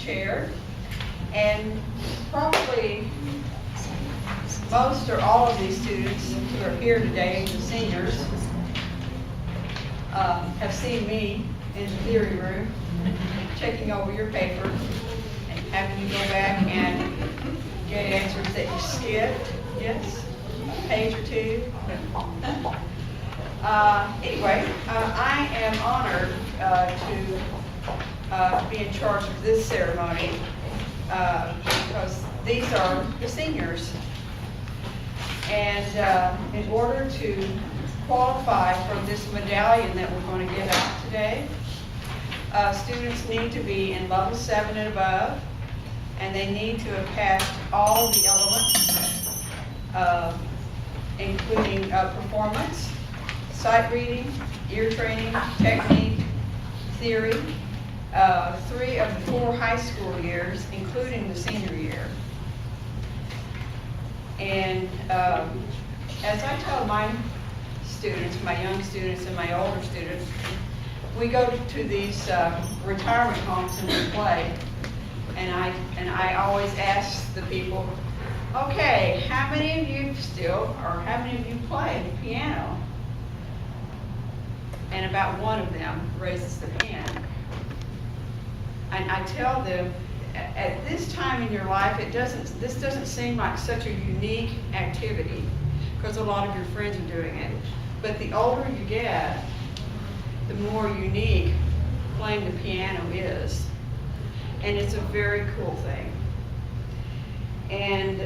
chair. And probably most or all of these students who are here today, the seniors, have seen me in the theory room checking over your paper and having you go back and get answers that you skipped. Yes? A page or two. Anyway, I am honored to be in charge of this ceremony because these are the seniors. And in order to qualify for this medallion that we're going to give out today, students need to be in level 7 and above, and they need to have passed all the elements, including performance, sight reading, ear training, technique, theory, 3 of the 4 high school years, including the senior year. And as I tell my students, my young students and my older students, we go to these retirement homes and we play. And I always ask the people, okay, how many of you how many of you play the piano? And about one of them raises their hand. And I tell them, at this time in your life, this doesn't seem like such a unique activity because a lot of your friends are doing it. But the older you get, the more unique playing the piano is. And it's a very cool thing. And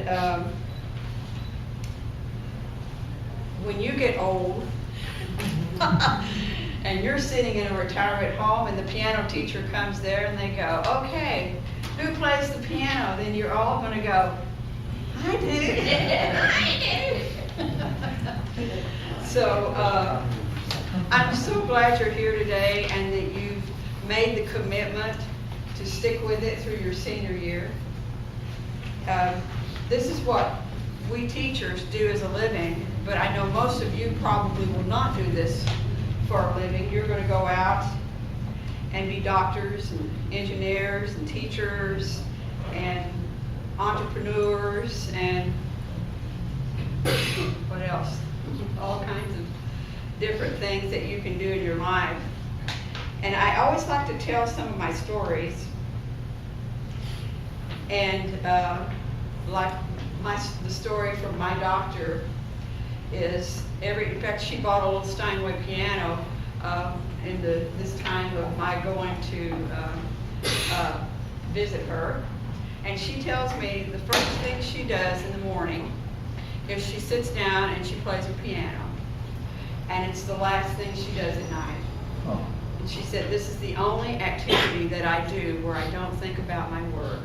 when you get old, and you're sitting in a retirement home and the piano teacher comes there and they go, okay, who plays the piano? Then you're all going to go, I do. I do. So I'm so glad you're here today and that you've made the commitment to stick with it through your senior year. This is what we teachers do as a living, but I know most of you probably will not do this for a living. You're going to go out and be doctors and engineers and teachers and entrepreneurs and what else? All kinds of different things that you can do in your life. And I always like to tell some of my stories. And like the story from my doctor is in fact, she bought a little Steinway piano in this time of my going to visit her. And she tells me the first thing she does in the morning is she sits down and she plays her piano. And it's the last thing she does at night. Oh. And she said, this is the only activity that I do where I don't think about my work.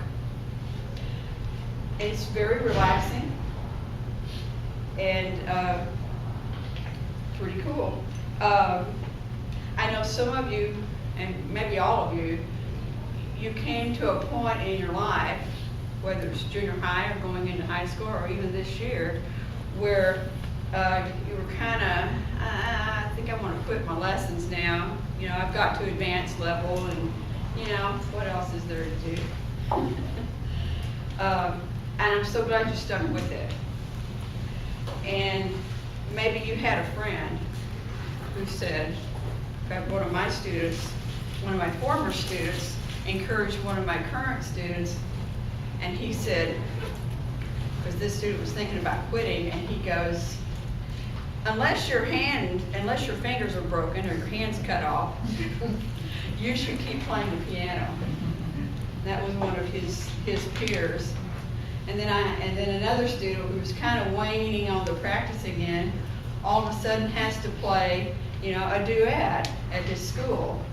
It's very relaxing and pretty cool. I know some of you, and maybe all of you, you came to a point in your life, whether it's junior high or going into high school or even this year, where you were kind of, I think I want to quit my lessons now. You know, I've got to advanced level and, you know, what else is there to do? And I'm so glad you stuck with it. And maybe you had a friend who said, in fact, one of my former students encouraged one of my current students, and he said, because this student was thinking about quitting, and he goes, unless your fingers are broken or your hands cut off, you should keep playing the piano. That was one of his peers. And then another student who was kind of waning on the practice again, all of a sudden has to play, you know, a duet at his school.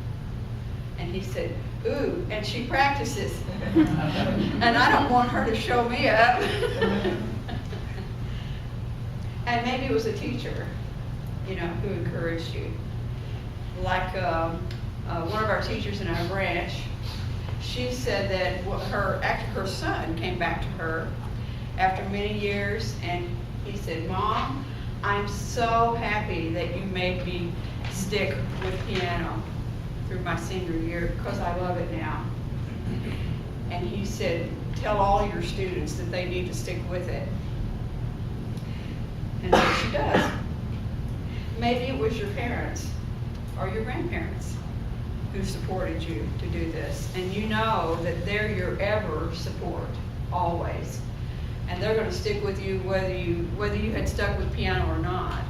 And he said, ooh, and she practices. And I don't want her to show me up. And maybe it was a teacher, you know, who encouraged you. Like one of our teachers in our branch, she said that her son came back to her after many years, and he said, Mom, I'm so happy that you made me stick with piano through my senior year because I love it now. And he said, tell all your students that they need to stick with it. And so she does. Maybe it was your parents or your grandparents who supported you to do this. And you know that they're your ever support, always. And they're going to stick with you whether you had stuck with piano or not.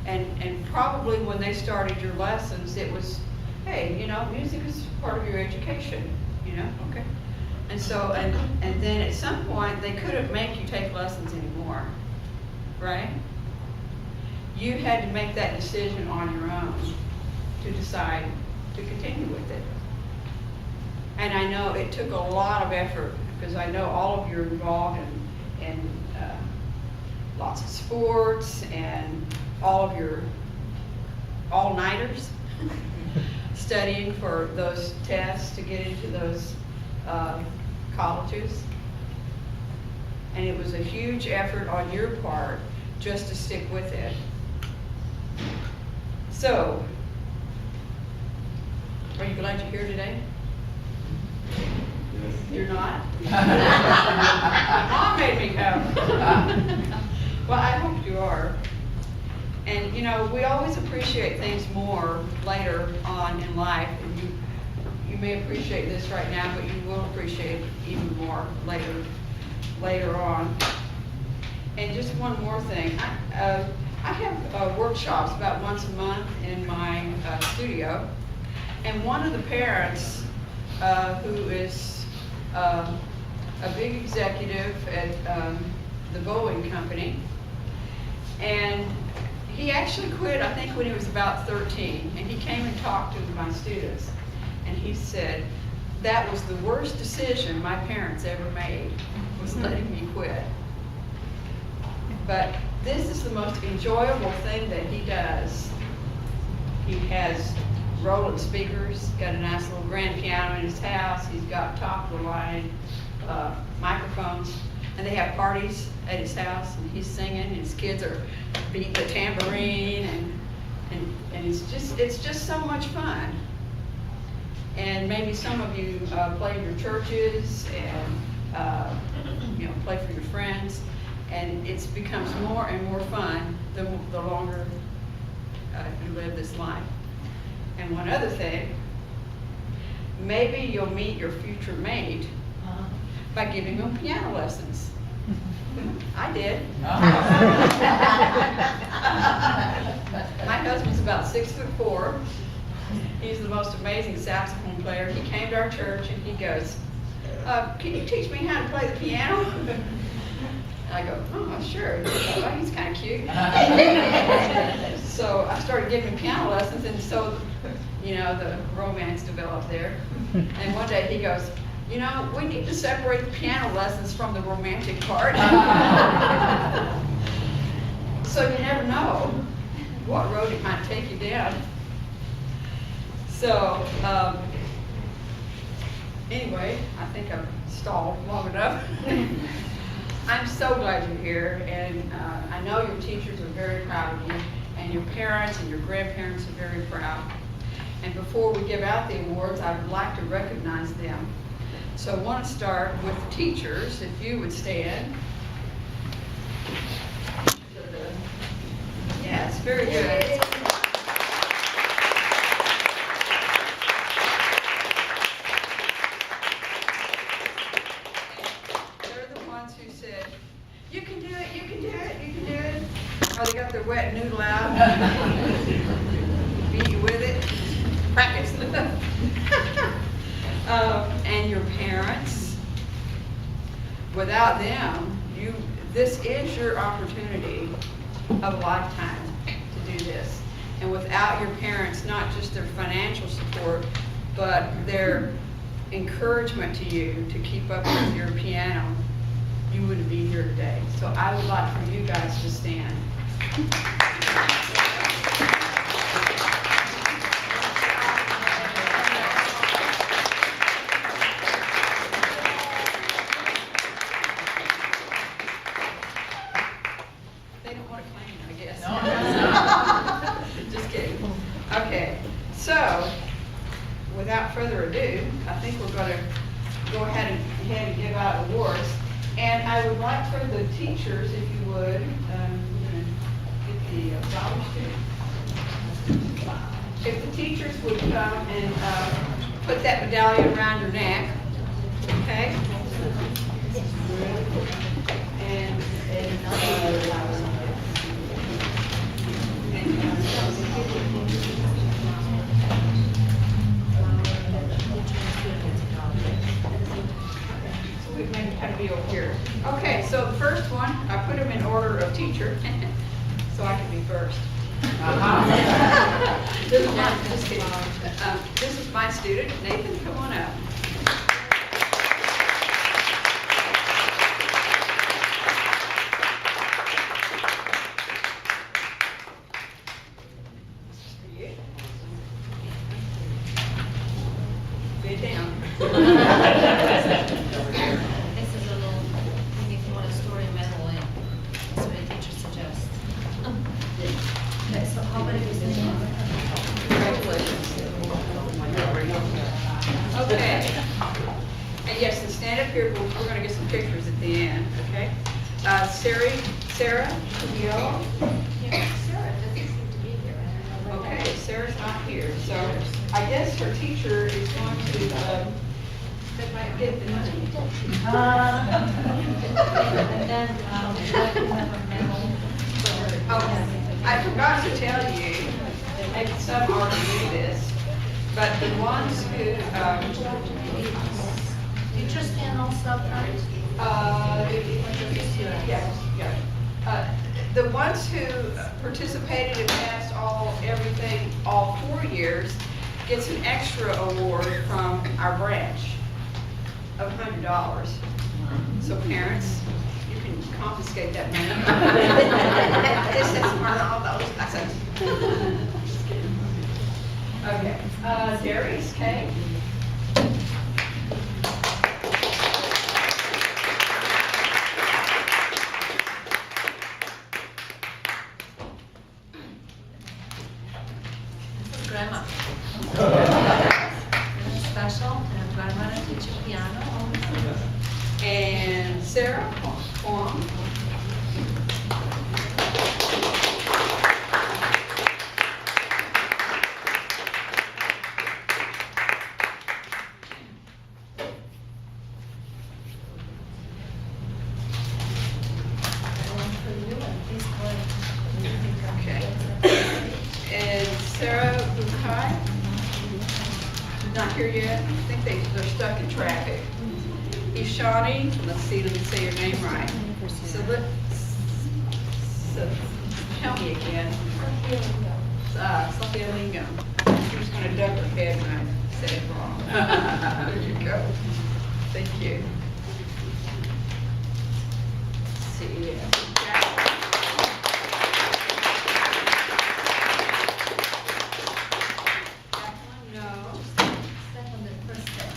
And probably when they started your lessons, it was, hey, you know, music is part of your education, you know, okay. And so, and then at some point, they couldn't make you take lessons anymore, right? You had to make that decision on your own to decide to continue with it. And I know it took a lot of effort, because I know all of you are involved in lots of sports and all of your all-nighters studying for those tests to get into those colleges. And it was a huge effort on your part just to stick with it. So, are you glad you're here today? You're not? Mom made me come. Well, I hope you are. And you know, we always appreciate things more later on in life. And you may appreciate this right now, but you will appreciate it even more later on. And just one more thing. I have workshops about once a month in my studio. And one of the parents who is a big executive at the Boeing company, and he actually quit, I think, when he was about 13, and he came and talked to my students, and he said, that was the worst decision my parents ever made, was letting me quit. But this is the most enjoyable thing that he does. He has Roland speakers, got a nice little grand piano in his house, he's got top-of-the-line microphones, and they have parties at his house, and he's singing, and his kids are beating the tambourine, and it's just so much fun. And maybe some of you play in your churches and you know, play for your friends, and it becomes more and more fun the longer you live this life. And one other thing, maybe you'll meet your future mate by giving them piano lessons. I did. My husband's about 6'4". He's the most amazing saxophone player. He came to our church and he goes, can you teach me how to play the piano? I go, oh, sure. Well, he's kind of cute. So I started giving him piano lessons, and so, you know, the romance developed there. And one day he goes, you know, we need to separate the piano lessons from the romantic part. So you never know what road it might take you down. So, anyway, I think I've stalled long enough. I'm so glad you're here, and I know your teachers are very proud of you, and your parents and your grandparents are very proud. And before we give out the awards, I would like to recognize them. So I want to start with the teachers, if you would stand. Yes, very good. Oh, they got their wet noodle out. Beat you with it. Practice. And your parents. Without them, this is your opportunity of a lifetime to do this. And without your parents, not just their financial support, but their encouragement to you to keep up with your piano, you wouldn't be here today. So I would like for you guys to stand. They don't want to claim it, I guess. No. Just kidding. Okay, so without further ado, I think we're going to go ahead and give out awards. And I would like for the teachers, if you would, get the flowers too. If the teachers would come and put that medallion around your neck, okay? So we maybe kind of be over here. Okay, so the first one, I put them in order of teacher, so I can be first. Just kidding. This is my student, Nathan, come on up. Sit down. This is a little thing if you want to store your medal in. That's what a teacher suggests. Okay, so how about if you stand up? Congratulations. Okay. And yes, and stand up here, we're going to get some pictures at the end, okay? Sarah, Camille. Yeah, Sarah doesn't seem to be here. I don't know. Okay, Sarah's not here, so I guess her teacher is going to get the money. And then, let me have a medal for her. Oh, I forgot to tell you, maybe some already knew this, but the ones who, Teacher stand also up front? yes. The ones who participated and passed everything, all 4 years, gets an extra award from our branch of $100. So parents, you can confiscate that money. This is for all those lessons. Okay, Darius, Kay. This is Grandma. Special, and Grandma to teach you piano. And Sarah Kwong. Okay. And Sarah Bukai. Not here yet. I think they're stuck in traffic. Ishani, let's see, let me say your name right. So help me again. Sophia Lingam. She was going to duck her head when I said it wrong. There you go. Thank you. Let's see. No. Second and first step.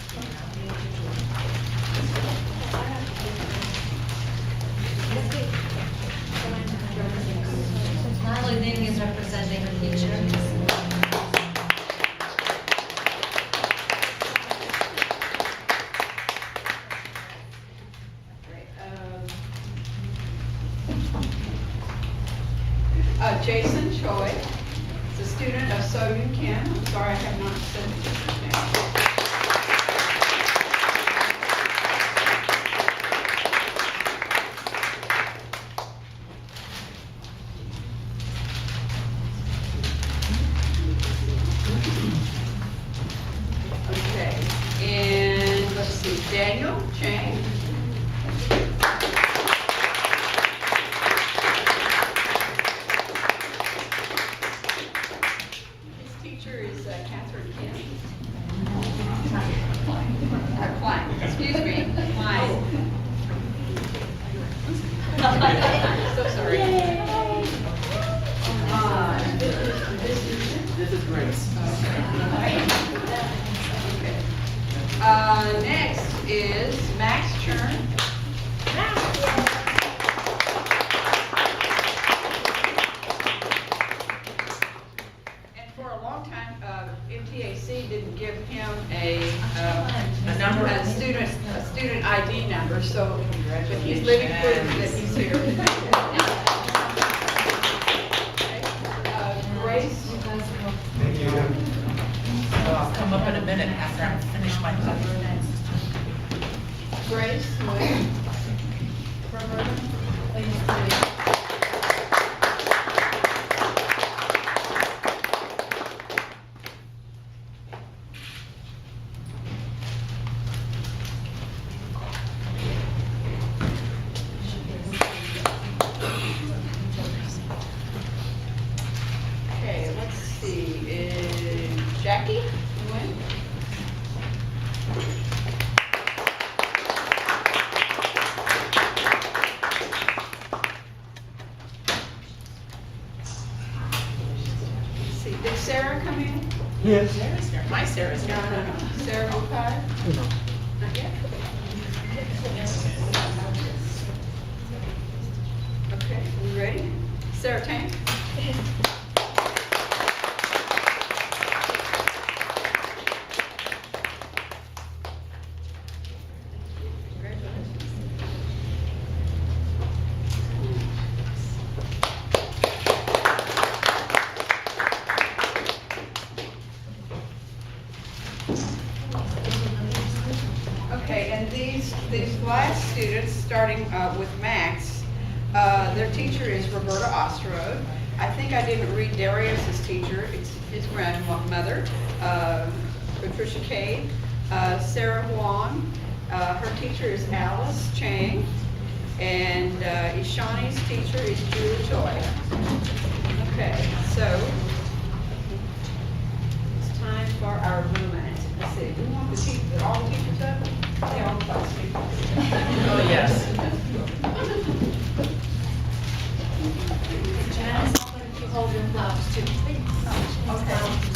Natalie Ding is representing her teacher. Jason Choi is a student of So-Yun Kim. I'm sorry I have not said the teacher's name. Okay, and let's see, Daniel Chang. His teacher is Catherine Kim. Klein, excuse me, Klein. So sorry. This is Grace. Okay. Next is Max Chern. And for a long time, MTAC didn't give him a student student ID number, so, but he's living proof that he's here. Grace? Thank you. I'll come up in a minute after I finish my talk. Grace? Wait. Roberta? Okay, let's see, Jackie? When? Let's see, did Sarah come in? Yes. Sarah's here. My Sarah's here. No. Sarah Bukai? Not yet? Okay, we ready? Sarah Tank? Congratulations. Okay, and these last students, starting with Max, their teacher is Roberta Osterode. I think I didn't read Darius's teacher, it's his grandmother, Patricia Cade, Sarah Huang. Her teacher is Alice Chang, and Ishani's teacher is Julie Choi. Okay, so it's time for our movement. Let's see, we want all the teachers up? Yeah, all the class teachers. Oh, yes. Janice, how about if you hold your flowers too, please? Okay.